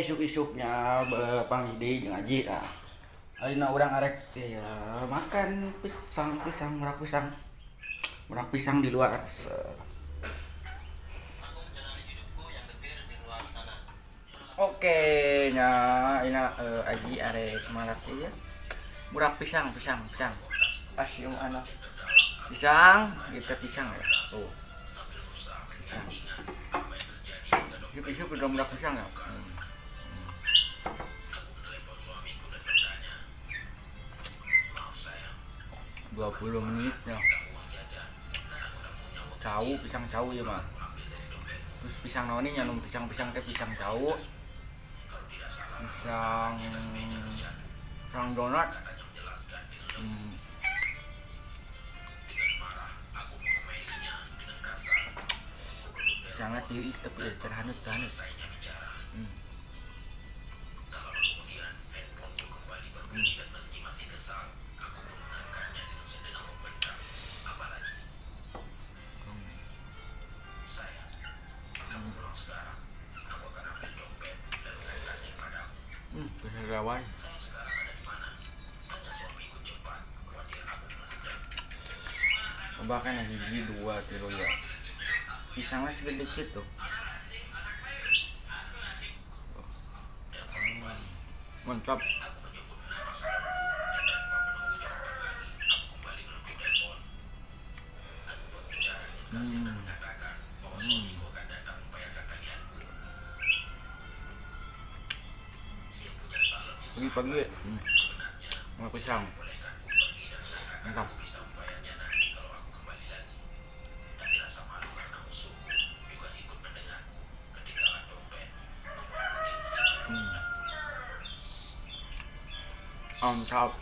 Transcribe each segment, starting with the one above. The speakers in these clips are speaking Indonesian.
isuk-isuknya pangide jeung aji tah. Ayeuna urang arek makan merak pisang di luar. Oke nya aji arek marak ieu merak pisang. Pas yung pisang, kita pisang ya. Tuh. Pisang. Isuk-isuk udah merak pisang ya. 20 menit ya. Pisang cau ya mah. Terus pisang noni nyanum pisang teh pisang cau. Pisang donat. Pisangnya tiris tapi cerhanut. Keserawan. Bahkan hiji 2 kilo ya. Pisangnya segede gitu. Mantap. Pagi mau pisang mantap. Mantap.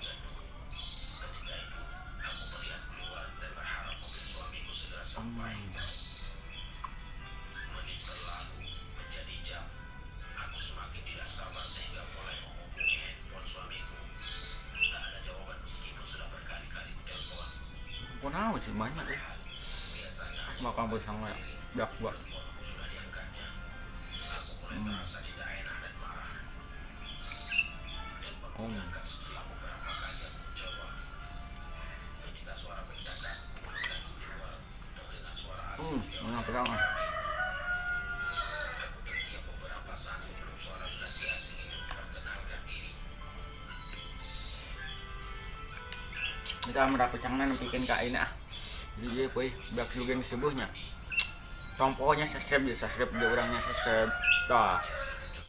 Kenapa sih banyak ya makan bersama ya dak buat mana perang kita merap pisangna bikin kain jadi boy biar juga subuhnya pokoknya subscribe di orangnya subscribe dah.